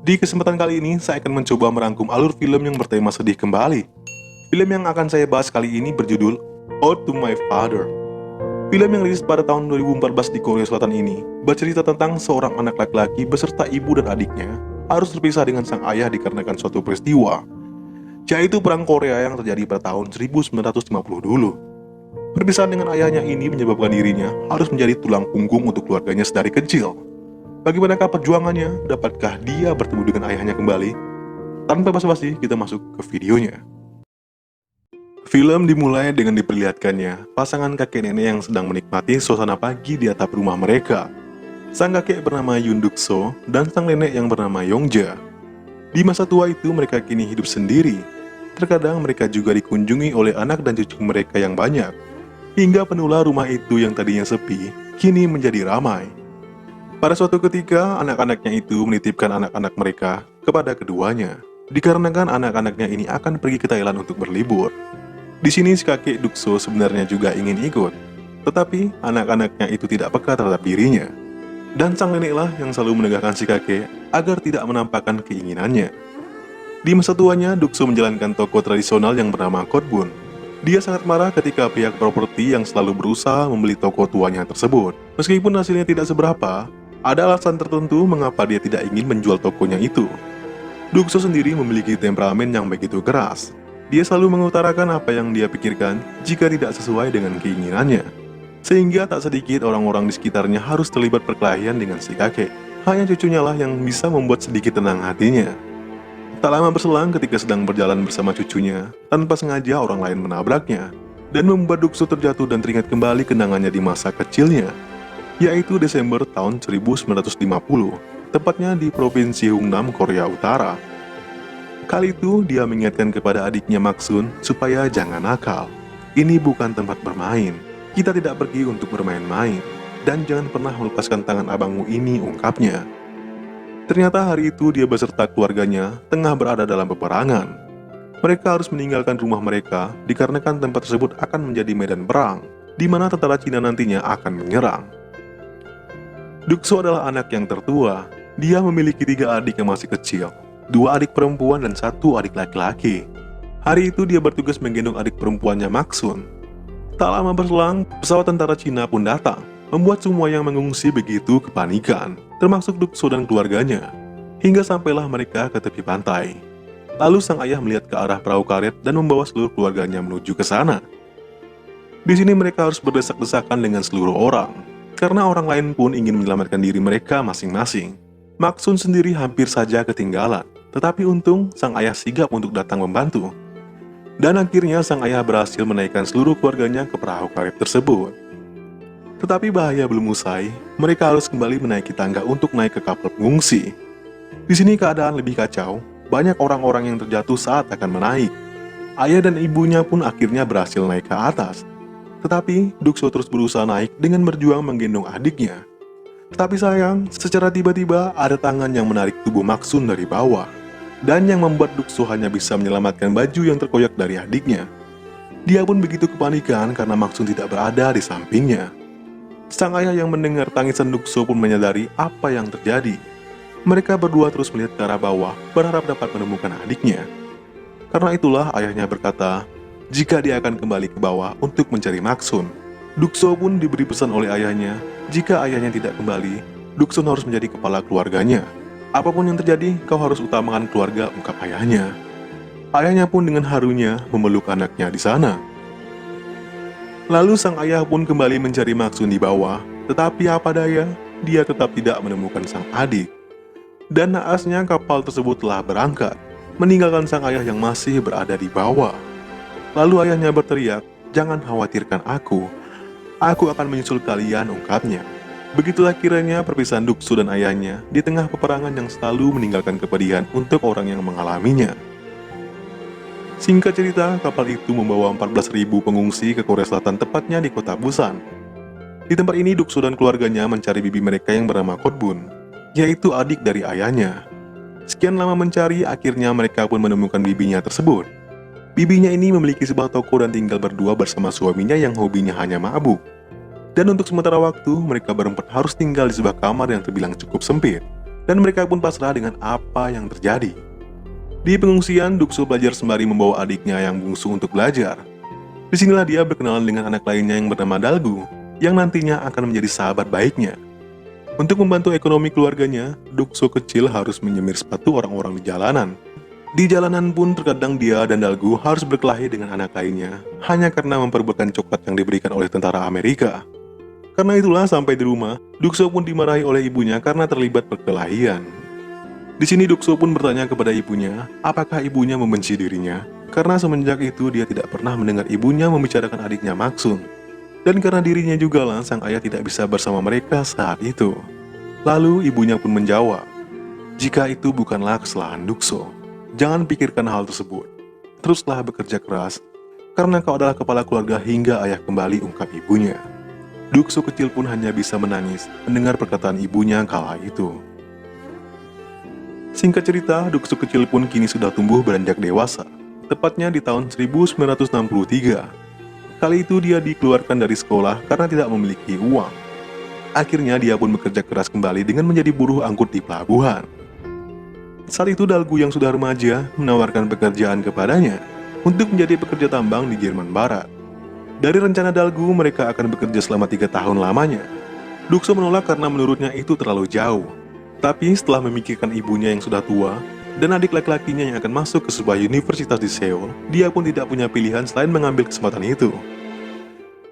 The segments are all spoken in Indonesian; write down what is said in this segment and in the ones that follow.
Di kesempatan kali ini, saya akan mencoba merangkum alur film yang bertema sedih kembali. Film yang akan saya bahas kali ini berjudul Ode to My Father. Film yang rilis pada tahun 2014 di Korea Selatan ini bercerita tentang seorang anak laki-laki beserta ibu dan adiknya harus terpisah dengan sang ayah dikarenakan suatu peristiwa, yaitu Perang Korea yang terjadi pada tahun 1950 dulu. Perpisahan dengan ayahnya ini menyebabkan dirinya harus menjadi tulang punggung untuk keluarganya sedari kecil. Bagaimanakah perjuangannya? Dapatkah dia bertemu dengan ayahnya kembali? Tanpa basa-basi, kita masuk ke videonya. Film dimulai dengan diperlihatkannya pasangan kakek nenek yang sedang menikmati suasana pagi di atap rumah mereka. Sang kakek bernama Yoon Duk So dan sang nenek yang bernama Yongja. Di masa tua itu mereka kini hidup sendiri. Terkadang mereka juga dikunjungi oleh anak dan cucu mereka yang banyak. Hingga penuhlah rumah itu yang tadinya sepi, kini menjadi ramai. Pada suatu ketika, anak-anaknya itu menitipkan anak-anak mereka kepada keduanya, dikarenakan anak-anaknya ini akan pergi ke Thailand untuk berlibur. Di sini si kakek Dukso sebenarnya juga ingin ikut, tetapi anak-anaknya itu tidak peka terhadap dirinya. Dan sang neneklah yang selalu menegakkan si kakek agar tidak menampakkan keinginannya. Di masa tuanya, Dukso menjalankan toko tradisional yang bernama Kotbun. Dia sangat marah ketika pihak properti yang selalu berusaha membeli toko tuanya tersebut. Meskipun hasilnya tidak seberapa, ada alasan tertentu mengapa dia tidak ingin menjual tokonya itu. Dukso sendiri memiliki temperamen yang begitu keras. Dia selalu mengutarakan apa yang dia pikirkan jika tidak sesuai dengan keinginannya. Sehingga tak sedikit orang-orang di sekitarnya harus terlibat perkelahian dengan si kakek. Hanya cucunya lah yang bisa membuat sedikit tenang hatinya. Tak lama berselang ketika sedang berjalan bersama cucunya, tanpa sengaja orang lain menabraknya, dan membuat Dukso terjatuh dan teringat kembali kenangannya di masa kecilnya, yaitu Desember tahun 1950, tepatnya di Provinsi Hungnam, Korea Utara. Kali itu, dia mengingatkan kepada adiknya Maksun supaya jangan nakal. Ini bukan tempat bermain. Kita tidak pergi untuk bermain-main. Dan jangan pernah melepaskan tangan abangmu ini, ungkapnya. Ternyata hari itu dia beserta keluarganya tengah berada dalam peperangan. Mereka harus meninggalkan rumah mereka dikarenakan tempat tersebut akan menjadi medan perang, di mana tentara Cina nantinya akan menyerang. Dukso adalah anak yang tertua. Dia memiliki 3 adik yang masih kecil, 2 adik perempuan dan 1 adik laki-laki. Hari itu dia bertugas menggendong adik perempuannya Maksun. Tak lama berselang, pesawat tentara Cina pun datang, membuat semua yang mengungsi begitu kepanikan, termasuk Dukso dan keluarganya. Hingga sampailah mereka ke tepi pantai. Lalu sang ayah melihat ke arah perahu karet dan membawa seluruh keluarganya menuju ke sana. Di sini mereka harus berdesak-desakan dengan seluruh orang, karena orang lain pun ingin menyelamatkan diri mereka masing-masing. Maksun sendiri hampir saja ketinggalan, tetapi untung sang ayah sigap untuk datang membantu. Dan akhirnya sang ayah berhasil menaikkan seluruh keluarganya ke perahu karet tersebut. Tetapi bahaya belum usai, mereka harus kembali menaiki tangga untuk naik ke kapal pengungsi. Di sini keadaan lebih kacau, banyak orang-orang yang terjatuh saat akan menaik. Ayah dan ibunya pun akhirnya berhasil naik ke atas. Tetapi, Dukso terus berusaha naik dengan berjuang menggendong adiknya. Tetapi sayang, secara tiba-tiba ada tangan yang menarik tubuh Maksun dari bawah. Dan yang membuat Dukso hanya bisa menyelamatkan baju yang terkoyak dari adiknya. Dia pun begitu kepanikan karena Maksun tidak berada di sampingnya. Sang ayah yang mendengar tangisan Dukso pun menyadari apa yang terjadi. Mereka berdua terus melihat ke arah bawah, berharap dapat menemukan adiknya. Karena itulah ayahnya berkata, jika dia akan kembali ke bawah untuk mencari Maksun. Dukso pun diberi pesan oleh ayahnya, jika ayahnya tidak kembali, Dukso harus menjadi kepala keluarganya. Apapun yang terjadi, kau harus utamakan keluarga, ungkap ayahnya. Ayahnya pun dengan harunya memeluk anaknya di sana. Lalu sang ayah pun kembali mencari Maksun di bawah, tetapi apa daya, dia tetap tidak menemukan sang adik. Dan naasnya kapal tersebut telah berangkat, meninggalkan sang ayah yang masih berada di bawah. Lalu ayahnya berteriak, jangan khawatirkan aku akan menyusul kalian, ungkapnya. Begitulah kiranya perpisahan Dukso dan ayahnya di tengah peperangan yang selalu meninggalkan kepedihan untuk orang yang mengalaminya. Singkat cerita, kapal itu membawa 14.000 pengungsi ke Korea Selatan, tepatnya di kota Busan. Di tempat ini Dukso dan keluarganya mencari bibi mereka yang bernama Kotbun, yaitu adik dari ayahnya. Sekian lama mencari, akhirnya mereka pun menemukan bibinya tersebut. Bibinya ini memiliki sebuah toko dan tinggal berdua bersama suaminya yang hobinya hanya mabuk. Dan untuk sementara waktu, mereka berempat harus tinggal di sebuah kamar yang terbilang cukup sempit. dan mereka pun pasrah dengan apa yang terjadi. Di pengungsian, Dukso belajar sembari membawa adiknya yang bungsu untuk belajar. Disinilah dia berkenalan dengan anak lainnya yang bernama Dalgu, yang nantinya akan menjadi sahabat baiknya. Untuk membantu ekonomi keluarganya, Dukso kecil harus menyemir sepatu orang-orang di jalanan. Di jalanan pun terkadang dia dan Dalgu harus berkelahi dengan anak lainnya, hanya karena memperebutkan coklat yang diberikan oleh tentara Amerika. Karena itulah sampai di rumah, Dukso pun dimarahi oleh ibunya karena terlibat perkelahian. Di sini Dukso pun bertanya kepada ibunya, apakah ibunya membenci dirinya? Karena semenjak itu dia tidak pernah mendengar ibunya membicarakan adiknya Maksun. Dan karena dirinya juga lah sang ayah tidak bisa bersama mereka saat itu. Lalu ibunya pun menjawab, jika itu bukanlah kesalahan Dukso, jangan pikirkan hal tersebut. Teruslah bekerja keras, karena kau adalah kepala keluarga hingga ayah kembali, ungkap ibunya. Dukso kecil pun hanya bisa menangis mendengar perkataan ibunya kala itu. Singkat cerita, Dukso kecil pun kini sudah tumbuh beranjak dewasa, tepatnya di tahun 1963. Kali itu dia dikeluarkan dari sekolah karena tidak memiliki uang. Akhirnya dia pun bekerja keras kembali dengan menjadi buruh angkut di pelabuhan. Saat itu Dalgu yang sudah remaja menawarkan pekerjaan kepadanya untuk menjadi pekerja tambang di Jerman Barat. Dari rencana Dalgu, mereka akan bekerja selama 3 tahun lamanya. Dukso menolak karena menurutnya itu terlalu jauh. Tapi setelah memikirkan ibunya yang sudah tua dan adik laki-lakinya yang akan masuk ke sebuah universitas di Seoul, dia pun tidak punya pilihan selain mengambil kesempatan itu.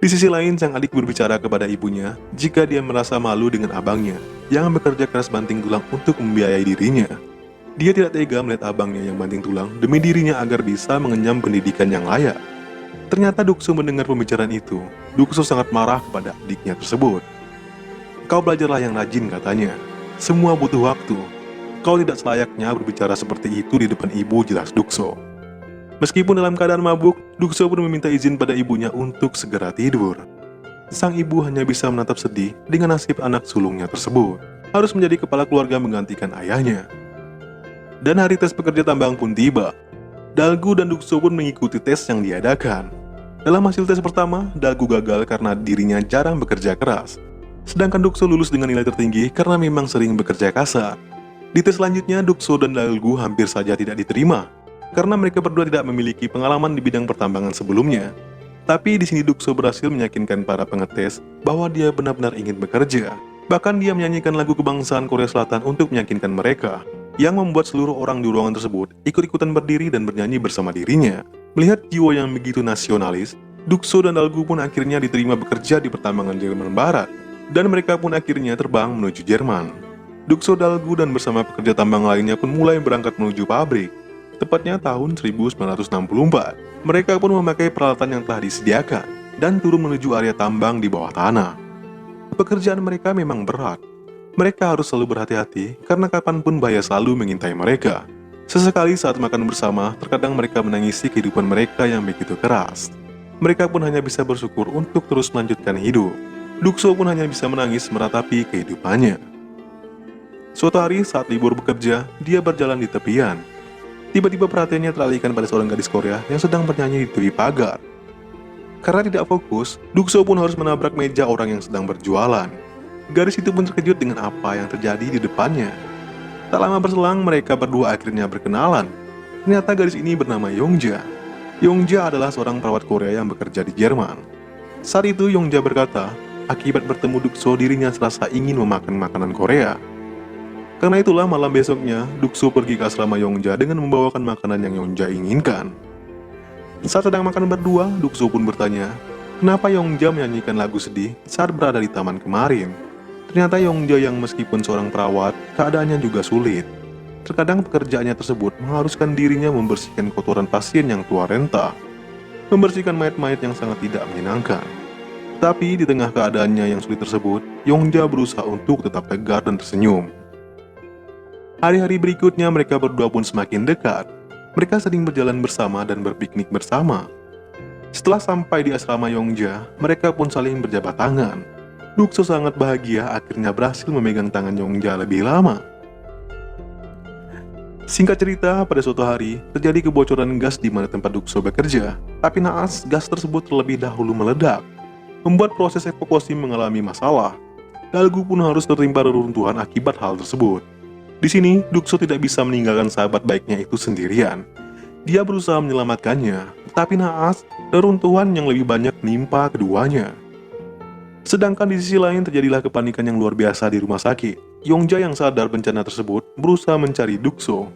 Di sisi lain, sang adik berbicara kepada ibunya jika dia merasa malu dengan abangnya yang bekerja keras banting tulang untuk membiayai dirinya. Dia tidak tega melihat abangnya yang banting tulang demi dirinya agar bisa mengenyam pendidikan yang layak. Ternyata Dukso mendengar pembicaraan itu. Dukso sangat marah kepada adiknya tersebut. Kau belajarlah yang rajin, katanya. Semua butuh waktu. Kau tidak selayaknya berbicara seperti itu di depan ibu, jelas Dukso. Meskipun dalam keadaan mabuk, Dukso pun meminta izin pada ibunya untuk segera tidur. Sang ibu hanya bisa menatap sedih dengan nasib anak sulungnya tersebut. Harus menjadi kepala keluarga menggantikan ayahnya. Dan hari tes pekerja tambang pun tiba. Dalgu dan Dukso pun mengikuti tes yang diadakan. Dalam hasil tes pertama, Dalgu gagal karena dirinya jarang bekerja keras. Sedangkan Dukso lulus dengan nilai tertinggi karena memang sering bekerja kasar. Di tes selanjutnya, Dukso dan Dalgu hampir saja tidak diterima karena mereka berdua tidak memiliki pengalaman di bidang pertambangan sebelumnya. Tapi di sini Dukso berhasil meyakinkan para pengetes bahwa dia benar-benar ingin bekerja. Bahkan dia menyanyikan lagu kebangsaan Korea Selatan untuk meyakinkan mereka, yang membuat seluruh orang di ruangan tersebut ikut-ikutan berdiri dan bernyanyi bersama dirinya. Melihat jiwa yang begitu nasionalis, Dukso dan Dalgu pun akhirnya diterima bekerja di pertambangan Jerman Barat, dan mereka pun akhirnya terbang menuju Jerman. Dukso, Dalgu, dan bersama pekerja tambang lainnya pun mulai berangkat menuju pabrik. Tepatnya tahun 1964, mereka pun memakai peralatan yang telah disediakan dan turun menuju area tambang di bawah tanah. Pekerjaan mereka memang berat. Mereka harus selalu berhati-hati karena kapanpun bahaya selalu mengintai mereka. Sesekali saat makan bersama, terkadang mereka menangisi kehidupan mereka yang begitu keras. Mereka pun hanya bisa bersyukur untuk terus melanjutkan hidup. Dukso pun hanya bisa menangis meratapi kehidupannya. Suatu hari saat libur bekerja, dia berjalan di tepian. Tiba-tiba perhatiannya teralihkan pada seorang gadis Korea yang sedang bernyanyi di tepi pagar. Karena tidak fokus, Dukso pun harus menabrak meja orang yang sedang berjualan. Gadis itu pun terkejut dengan apa yang terjadi di depannya. Tak lama berselang, mereka berdua akhirnya berkenalan. Ternyata gadis ini bernama Yongja. Yongja adalah seorang perawat Korea yang bekerja di Jerman. Saat itu Yongja berkata, akibat bertemu Dukso dirinya serasa ingin memakan makanan Korea. Karena itulah malam besoknya, Dukso pergi ke asrama Yongja dengan membawakan makanan yang Yongja inginkan. Saat sedang makan berdua, Dukso pun bertanya, kenapa Yongja menyanyikan lagu sedih saat berada di taman kemarin? Ternyata Yongja yang meskipun seorang perawat, keadaannya juga sulit. Terkadang pekerjaannya tersebut mengharuskan dirinya membersihkan kotoran pasien yang tua renta, membersihkan mayat-mayat yang sangat tidak menyenangkan. Tapi di tengah keadaannya yang sulit tersebut, Yongja berusaha untuk tetap tegar dan tersenyum. Hari-hari berikutnya mereka berdua pun semakin dekat. Mereka sering berjalan bersama dan berpiknik bersama. Setelah sampai di asrama Yongja, mereka pun saling berjabat tangan. Dukso sangat bahagia akhirnya berhasil memegang tangan Yongja lebih lama. Singkat cerita, pada suatu hari, terjadi kebocoran gas di mana tempat Dukso bekerja. Tapi naas, gas tersebut terlebih dahulu meledak, membuat proses evakuasi mengalami masalah. Dalgu pun harus tertimpa reruntuhan akibat hal tersebut. Di sini, Dukso tidak bisa meninggalkan sahabat baiknya itu sendirian. Dia berusaha menyelamatkannya, tapi naas, reruntuhan yang lebih banyak menimpa keduanya. Sedangkan di sisi lain terjadilah kepanikan yang luar biasa di rumah sakit. Yongja yang sadar bencana tersebut berusaha mencari Dukso.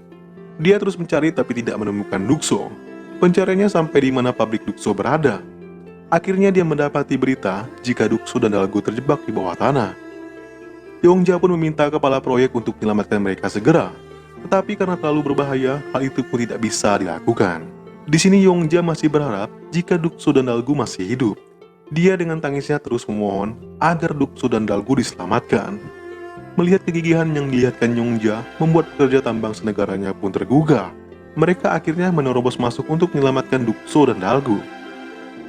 Dia terus mencari tapi tidak menemukan Dukso. Pencariannya sampai di mana pabrik Dukso berada. Akhirnya dia mendapati berita jika Dukso dan Dalgo terjebak di bawah tanah. Yongja pun meminta kepala proyek untuk menyelamatkan mereka segera. Tetapi karena terlalu berbahaya, hal itu pun tidak bisa dilakukan. Di sini Yongja masih berharap jika Dukso dan Dalgo masih hidup. Dia dengan tangisnya terus memohon agar Dukso dan Dalgo diselamatkan. Melihat kegigihan yang dilihatkan Yongja, membuat pekerja tambang senegaranya pun tergugah. Mereka akhirnya menerobos masuk untuk menyelamatkan Dukso dan Dalgo.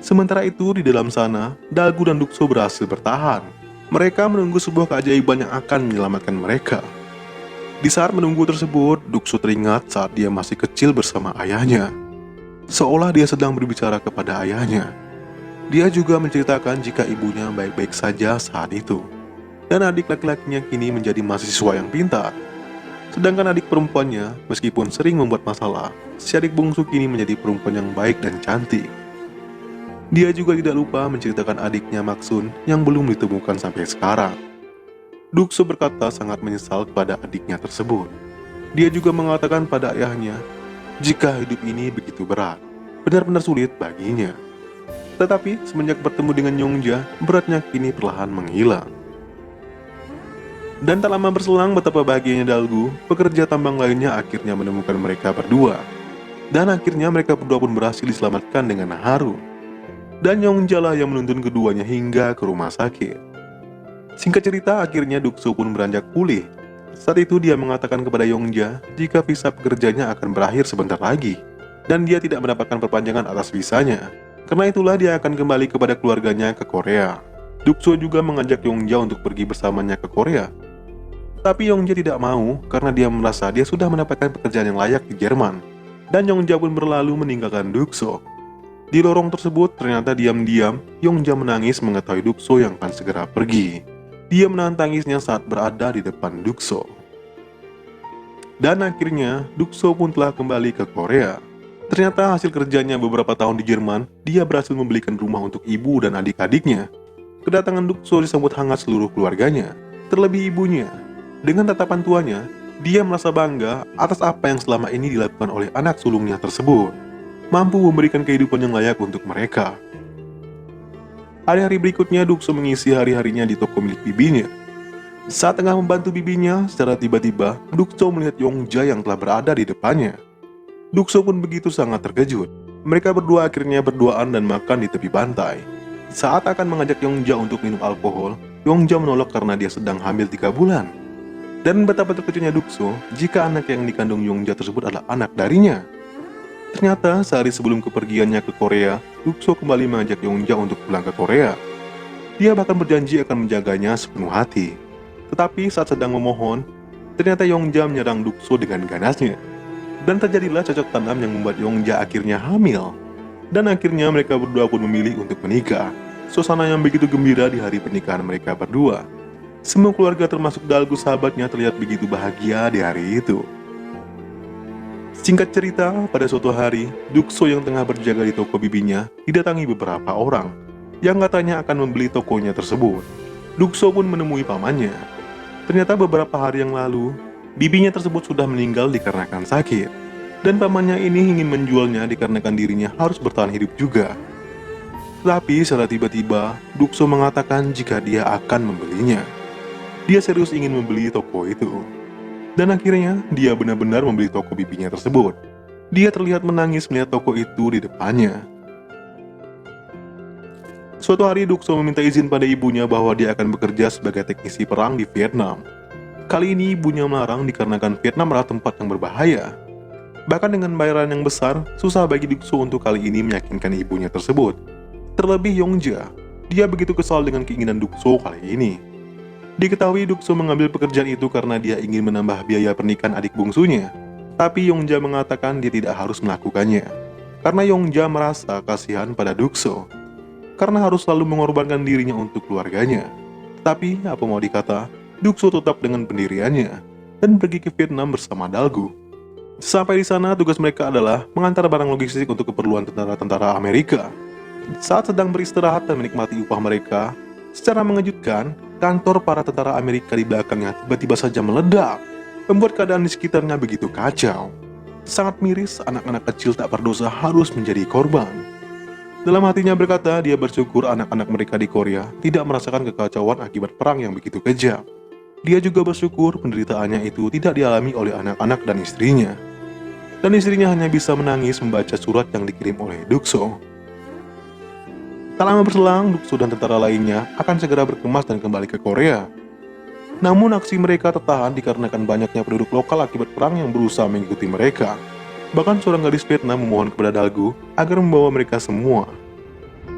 Sementara itu di dalam sana, Dalgo dan Dukso berhasil bertahan. Mereka menunggu sebuah keajaiban yang akan menyelamatkan mereka. Di saat menunggu tersebut, Dukso teringat saat dia masih kecil bersama ayahnya. Seolah dia sedang berbicara kepada ayahnya. Dia juga menceritakan jika ibunya baik-baik saja saat itu. Dan adik laki-lakinya kini menjadi mahasiswa yang pintar. Sedangkan adik perempuannya, meskipun sering membuat masalah, si adik bungsu kini menjadi perempuan yang baik dan cantik. Dia juga tidak lupa menceritakan adiknya Maksun yang belum ditemukan sampai sekarang. Dukso berkata sangat menyesal kepada adiknya tersebut. Dia juga mengatakan pada ayahnya, jika hidup ini begitu berat, benar-benar sulit baginya. Tetapi semenjak bertemu dengan Yongja, beratnya kini perlahan menghilang. Dan tak lama berselang betapa bahagianya Dalgo, pekerja tambang lainnya akhirnya menemukan mereka berdua. Dan akhirnya mereka berdua pun berhasil diselamatkan dengan haru. Dan Yongja lah yang menuntun keduanya hingga ke rumah sakit. Singkat cerita, akhirnya Dukso pun beranjak pulih. Saat itu dia mengatakan kepada Yongja jika visa pekerjanya akan berakhir sebentar lagi. Dan dia tidak mendapatkan perpanjangan atas visanya. Karena itulah dia akan kembali kepada keluarganya ke Korea. Dukso juga mengajak Yongja untuk pergi bersamanya ke Korea. Tapi Yongja tidak mau karena dia merasa dia sudah mendapatkan pekerjaan yang layak di Jerman. Dan Yongja pun berlalu meninggalkan Dukso. Di lorong tersebut ternyata diam-diam Yongja menangis mengetahui Dukso yang akan segera pergi. Dia menahan tangisnya saat berada di depan Dukso. Dan akhirnya Dukso pun telah kembali ke Korea. Ternyata hasil kerjanya beberapa tahun di Jerman, dia berhasil membelikan rumah untuk ibu dan adik-adiknya. Kedatangan Dukso disambut hangat seluruh keluarganya, terlebih ibunya. Dengan tatapan tuanya, dia merasa bangga atas apa yang selama ini dilakukan oleh anak sulungnya tersebut. Mampu memberikan kehidupan yang layak untuk mereka. Hari-hari berikutnya Dukso mengisi hari-harinya di toko milik bibinya. Saat tengah membantu bibinya, secara tiba-tiba Dukso melihat Yongja yang telah berada di depannya. Dukso pun begitu sangat terkejut. Mereka berdua akhirnya berduaan dan makan di tepi pantai. Saat akan mengajak Yongja untuk minum alkohol, Yongja menolak karena dia sedang hamil 3 bulan. Dan betapa terkejutnya Dukso jika anak yang dikandung Yongja tersebut adalah anak darinya. Ternyata sehari sebelum kepergiannya ke Korea, Dukso kembali mengajak Yongja untuk pulang ke Korea. Dia bahkan berjanji akan menjaganya sepenuh hati. Tetapi saat sedang memohon, ternyata Yongja menyerang Dukso dengan ganasnya. Dan terjadilah cocok tanam yang membuat Yongja akhirnya hamil. Dan akhirnya mereka berdua pun memilih untuk menikah. Suasana yang begitu gembira di hari pernikahan mereka berdua. Semua keluarga termasuk Dalgo sahabatnya terlihat begitu bahagia di hari itu. Singkat cerita, pada suatu hari, Dukso yang tengah berjaga di toko bibinya didatangi beberapa orang yang katanya akan membeli tokonya tersebut. Dukso pun menemui pamannya. Ternyata beberapa hari yang lalu, bibinya tersebut sudah meninggal dikarenakan sakit. Dan pamannya ini ingin menjualnya dikarenakan dirinya harus bertahan hidup juga. Tapi secara tiba-tiba, Dukso mengatakan jika dia akan membelinya. Dia serius ingin membeli toko itu. Dan akhirnya, dia benar-benar membeli toko bibinya tersebut. Dia terlihat menangis melihat toko itu di depannya. Suatu hari Dukso meminta izin pada ibunya bahwa dia akan bekerja sebagai teknisi perang di Vietnam. Kali ini ibunya melarang dikarenakan Vietnam adalah tempat yang berbahaya. Bahkan dengan bayaran yang besar, susah bagi Dukso untuk kali ini meyakinkan ibunya tersebut. Terlebih Yongja, dia begitu kesal dengan keinginan Dukso kali ini. Diketahui Dukso mengambil pekerjaan itu karena dia ingin menambah biaya pernikahan adik bungsunya. Tapi Yongja mengatakan dia tidak harus melakukannya. Karena Yongja merasa kasihan pada Dukso. Karena harus selalu mengorbankan dirinya untuk keluarganya. Tapi apa mau dikata, Dukso tetap dengan pendiriannya. dan pergi ke Vietnam bersama Dalgu. Sampai di sana, tugas mereka adalah mengantar barang logistik untuk keperluan tentara-tentara Amerika. Saat sedang beristirahat dan menikmati upah mereka, secara mengejutkan, kantor para tentara Amerika di belakangnya tiba-tiba saja meledak, membuat keadaan di sekitarnya begitu kacau. Sangat miris, anak-anak kecil tak berdosa harus menjadi korban. Dalam hatinya berkata, dia bersyukur anak-anak mereka di Korea tidak merasakan kekacauan akibat perang yang begitu kejam. Dia juga bersyukur penderitaannya itu tidak dialami oleh anak-anak dan istrinya. Dan istrinya hanya bisa menangis membaca surat yang dikirim oleh Dukso. Tak lama berselang, Dukso dan tentara lainnya akan segera berkemas dan kembali ke Korea. Namun aksi mereka tertahan dikarenakan banyaknya penduduk lokal akibat perang yang berusaha mengikuti mereka. Bahkan seorang gadis Vietnam memohon kepada Dalgu agar membawa mereka semua.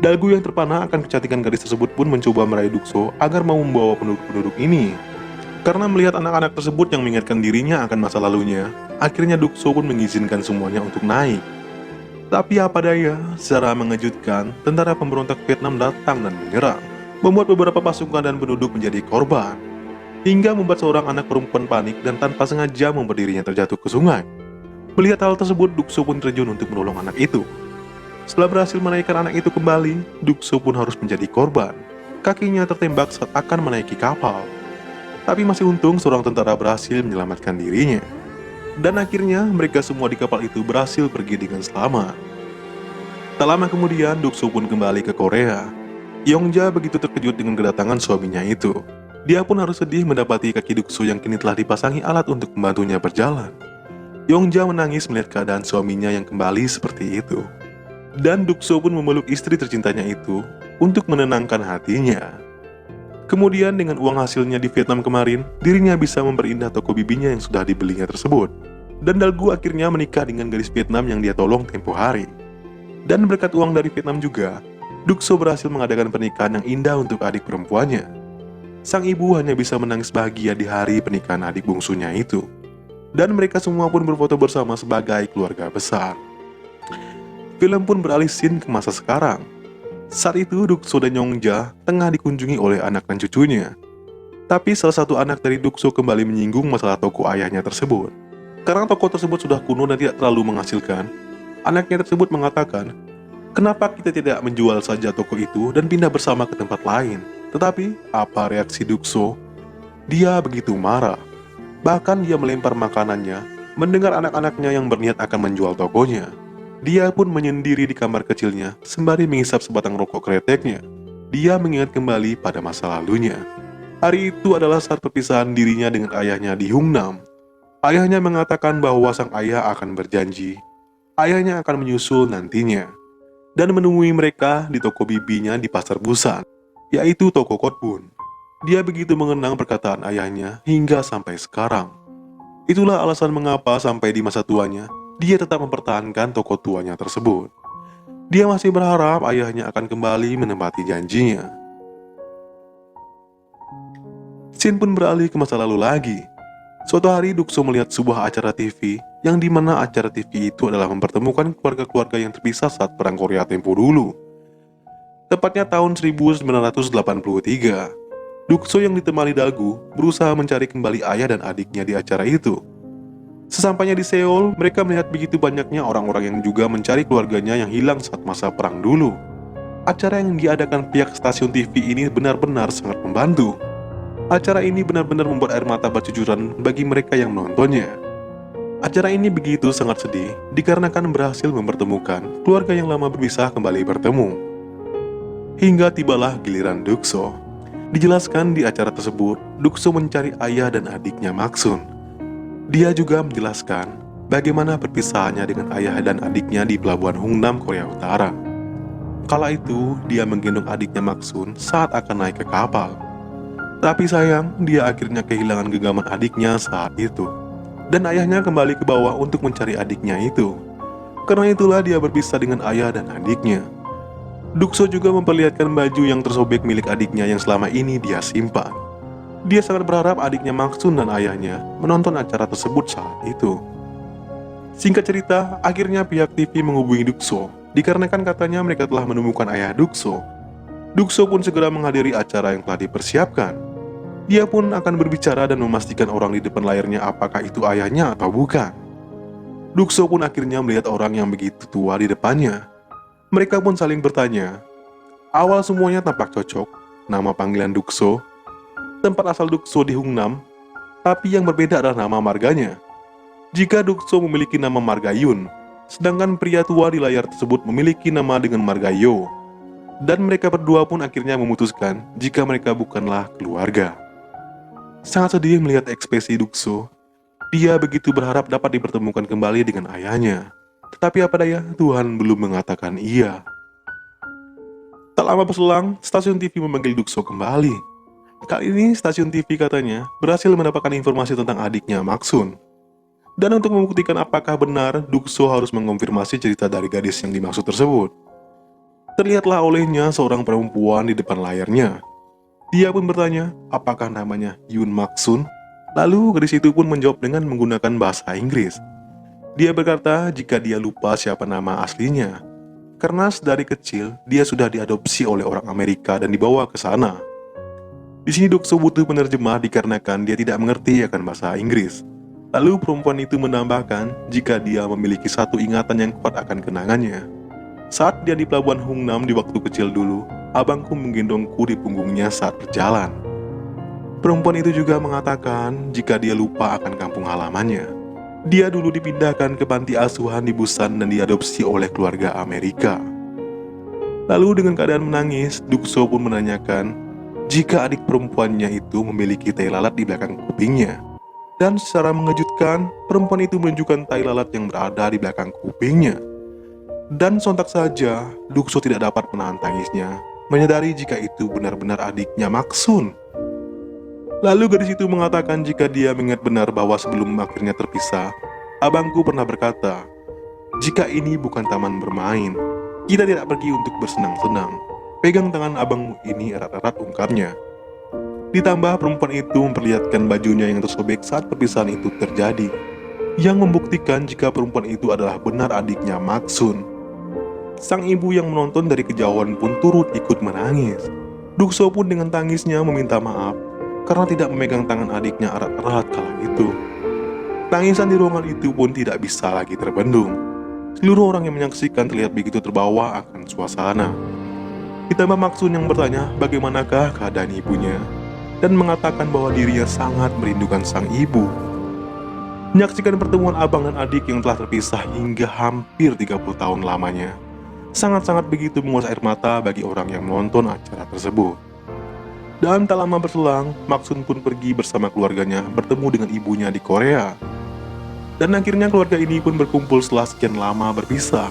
Dalgu yang terpana akan kecantikan gadis tersebut pun mencoba meraih Dukso agar mau membawa penduduk-penduduk ini. Karena melihat anak-anak tersebut yang mengingatkan dirinya akan masa lalunya, akhirnya Dukso pun mengizinkan semuanya untuk naik. Tapi apa daya, secara mengejutkan, tentara pemberontak Vietnam datang dan menyerang, membuat beberapa pasukan dan penduduk menjadi korban, hingga membuat seorang anak perempuan panik dan tanpa sengaja membuat dirinya terjatuh ke sungai. Melihat hal tersebut, Dukso pun terjun untuk menolong anak itu. Setelah berhasil menaikkan anak itu kembali, Dukso pun harus menjadi korban. Kakinya tertembak saat akan menaiki kapal. Tapi masih untung seorang tentara berhasil menyelamatkan dirinya. Dan akhirnya mereka semua di kapal itu berhasil pergi dengan selamat. Tak lama kemudian Dukso pun kembali ke Korea. Yongja begitu terkejut dengan kedatangan suaminya itu. Dia pun harus sedih mendapati kaki Dukso yang kini telah dipasangi alat untuk membantunya berjalan. Yongja menangis melihat keadaan suaminya yang kembali seperti itu. Dan Dukso pun memeluk istri tercintanya itu untuk menenangkan hatinya. Kemudian dengan uang hasilnya di Vietnam kemarin, dirinya bisa memperindah toko bibinya yang sudah dibelinya tersebut. Dan Dalgu akhirnya menikah dengan gadis Vietnam yang dia tolong tempo hari. Dan berkat uang dari Vietnam juga, Dukso berhasil mengadakan pernikahan yang indah untuk adik perempuannya. Sang ibu hanya bisa menangis bahagia di hari pernikahan adik bungsunya itu. Dan mereka semua pun berfoto bersama sebagai keluarga besar. Film pun beralih scene ke masa sekarang. Saat itu Dukso dan Yongja tengah dikunjungi oleh anak dan cucunya. Tapi salah satu anak dari Dukso kembali menyinggung masalah toko ayahnya tersebut. Karena toko tersebut sudah kuno dan tidak terlalu menghasilkan, anaknya tersebut mengatakan, "Kenapa kita tidak menjual saja toko itu dan pindah bersama ke tempat lain?" Tetapi apa reaksi Dukso? Dia begitu marah. Bahkan dia melempar makanannya mendengar anak-anaknya yang berniat akan menjual tokonya. Dia pun menyendiri di kamar kecilnya sembari menghisap sebatang rokok kreteknya. Dia mengingat kembali pada masa lalunya. Hari itu adalah saat perpisahan dirinya dengan ayahnya di Hungnam. Ayahnya mengatakan bahwa sang ayah akan berjanji. Ayahnya akan menyusul nantinya. Dan menemui mereka di toko bibinya di Pasar Busan, yaitu toko Kotbun. Dia begitu mengenang perkataan ayahnya hingga sampai sekarang. Itulah alasan mengapa sampai di masa tuanya, dia tetap mempertahankan toko tuanya tersebut. Dia masih berharap ayahnya akan kembali menepati janjinya. Scene pun beralih ke masa lalu lagi. Suatu hari Dukso melihat sebuah acara TV, yang dimana acara TV itu adalah mempertemukan keluarga-keluarga yang terpisah saat Perang Korea tempo dulu. Tepatnya tahun 1983, Dukso yang ditemani Dalgu berusaha mencari kembali ayah dan adiknya di acara itu. Sesampainya di Seoul, mereka melihat begitu banyaknya orang-orang yang juga mencari keluarganya yang hilang saat masa perang dulu. Acara yang diadakan pihak stasiun TV ini benar-benar sangat membantu. Acara ini benar-benar membuat air mata bercucuran bagi mereka yang menontonnya. Acara ini begitu sangat sedih dikarenakan berhasil mempertemukan keluarga yang lama berpisah kembali bertemu. Hingga tibalah giliran Dukso. Dijelaskan di acara tersebut, Dukso mencari ayah dan adiknya Maksun. Dia juga menjelaskan bagaimana perpisahannya dengan ayah dan adiknya di pelabuhan Hungnam, Korea Utara. Kala itu, dia menggendong adiknya Maksun saat akan naik ke kapal. Tapi sayang, dia akhirnya kehilangan genggaman adiknya saat itu. Dan ayahnya kembali ke bawah untuk mencari adiknya itu. Karena itulah dia berpisah dengan ayah dan adiknya. Dukso juga memperlihatkan baju yang tersobek milik adiknya yang selama ini dia simpan. Dia sangat berharap adiknya Maksun dan ayahnya menonton acara tersebut saat itu. Singkat cerita, akhirnya pihak TV menghubungi Dukso, dikarenakan katanya mereka telah menemukan ayah Dukso. Dukso pun segera menghadiri acara yang telah dipersiapkan. Dia pun akan berbicara dan memastikan orang di depan layarnya apakah itu ayahnya atau bukan. Dukso pun akhirnya melihat orang yang begitu tua di depannya. Mereka pun saling bertanya. Awal semuanya tampak cocok, nama panggilan Dukso, tempat asal Dukso di Hungnam, tapi yang berbeda adalah nama marganya. Jika Dukso memiliki nama marga Yun, sedangkan pria tua di layar tersebut memiliki nama dengan marga Yo. Dan mereka berdua pun akhirnya memutuskan jika mereka bukanlah keluarga. Sangat sedih melihat ekspresi Dukso. Dia begitu berharap dapat dipertemukan kembali dengan ayahnya. Tetapi apa daya, Tuhan belum mengatakan iya. Tak lama berselang, stasiun TV memanggil Dukso kembali. Kali ini stasiun TV katanya berhasil mendapatkan informasi tentang adiknya Maksun. Dan untuk membuktikan apakah benar, Dukso harus mengonfirmasi cerita dari gadis yang dimaksud tersebut. Terlihatlah olehnya seorang perempuan di depan layarnya. Dia pun bertanya, apakah namanya Yun Maksun? Lalu gadis itu pun menjawab dengan menggunakan bahasa Inggris. Dia berkata jika dia lupa siapa nama aslinya, karena sedari kecil dia sudah diadopsi oleh orang Amerika dan dibawa ke sana. Di sini Dukso butuh penerjemah dikarenakan dia tidak mengerti akan bahasa Inggris. Lalu perempuan itu menambahkan jika dia memiliki satu ingatan yang kuat akan kenangannya. Saat dia di pelabuhan Hungnam di waktu kecil dulu, abangku menggendongku di punggungnya saat berjalan. Perempuan itu juga mengatakan jika dia lupa akan kampung halamannya. Dia dulu dipindahkan ke panti asuhan di Busan dan diadopsi oleh keluarga Amerika. Lalu dengan keadaan menangis, Dukso pun menanyakan jika adik perempuannya itu memiliki tai lalat di belakang kupingnya. Dan secara mengejutkan, perempuan itu menunjukkan tai lalat yang berada di belakang kupingnya. Dan sontak saja, Dukso tidak dapat menahan tangisnya, menyadari jika itu benar-benar adiknya Maksun. Lalu gadis itu mengatakan jika dia mengingat benar bahwa sebelum akhirnya terpisah, abangku pernah berkata, jika ini bukan taman bermain, kita tidak pergi untuk bersenang-senang. Pegang tangan abangmu ini erat-erat, ungkapnya. Ditambah perempuan itu memperlihatkan bajunya yang tersobek saat perpisahan itu terjadi, yang membuktikan jika perempuan itu adalah benar adiknya Maksun. Sang ibu yang menonton dari kejauhan pun turut ikut menangis. Dukso pun dengan tangisnya meminta maaf karena tidak memegang tangan adiknya erat-erat kala itu. Tangisan di ruangan itu pun tidak bisa lagi terbendung. Seluruh orang yang menyaksikan terlihat begitu terbawa akan suasana. Ditambah Maksun yang bertanya bagaimanakah keadaan ibunya dan mengatakan bahwa dirinya sangat merindukan sang ibu. Menyaksikan pertemuan abang dan adik yang telah terpisah hingga hampir 30 tahun lamanya sangat-sangat begitu menguras air mata bagi orang yang menonton acara tersebut. Dan tak lama berselang, Maksun pun pergi bersama keluarganya bertemu dengan ibunya di Korea. Dan akhirnya keluarga ini pun berkumpul setelah sekian lama berpisah.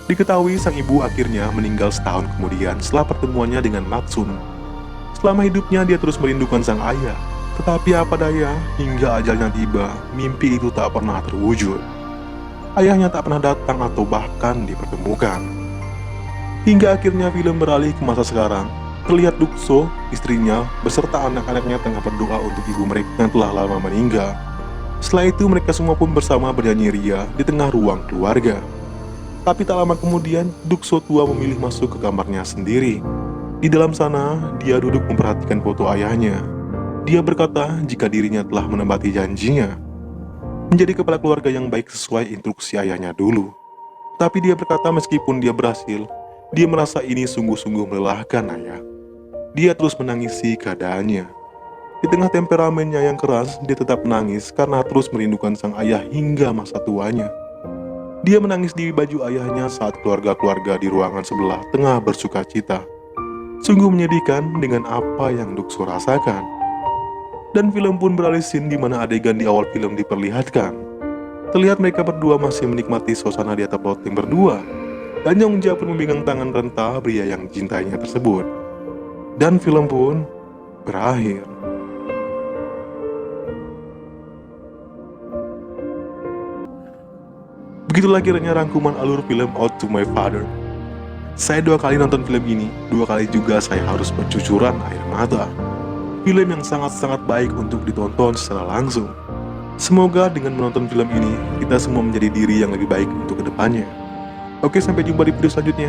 Diketahui sang ibu akhirnya meninggal setahun kemudian setelah pertemuannya dengan Maksun. Selama hidupnya dia terus merindukan sang ayah. Tetapi apa daya, hingga ajalnya tiba, mimpi itu tak pernah terwujud. Ayahnya tak pernah datang atau bahkan dipertemukan. Hingga akhirnya film beralih ke masa sekarang. Terlihat Dukso, istrinya, beserta anak-anaknya tengah berdoa untuk ibu mereka yang telah lama meninggal. Setelah itu mereka semua pun bersama bernyanyi ria di tengah ruang keluarga. Tapi tak lama kemudian, Dukso tua memilih masuk ke kamarnya sendiri. Di dalam sana, dia duduk memperhatikan foto ayahnya. Dia berkata jika dirinya telah menepati janjinya menjadi kepala keluarga yang baik sesuai instruksi ayahnya dulu. Tapi dia berkata meskipun dia berhasil, dia merasa ini sungguh-sungguh melelahkan ayah. Dia terus menangisi keadaannya. Di tengah temperamennya yang keras, dia tetap menangis karena terus merindukan sang ayah hingga masa tuanya. Dia menangis di baju ayahnya saat keluarga-keluarga di ruangan sebelah tengah bersuka cita. Sungguh menyedihkan dengan apa yang Dukso rasakan. Dan film pun beralih scene di mana adegan di awal film diperlihatkan. Terlihat mereka berdua masih menikmati suasana di atap loteng berdua. Dan Yong Ja pun memegang tangan renta pria yang dicintainya tersebut. Dan film pun berakhir. Begitulah kiranya rangkuman alur film Ode to My Father. Saya 2 kali nonton film ini, 2 kali juga saya harus bercucuran air mata. Film yang sangat-sangat baik untuk ditonton secara langsung. Semoga dengan menonton film ini, kita semua menjadi diri yang lebih baik untuk kedepannya. Oke, sampai jumpa di video selanjutnya.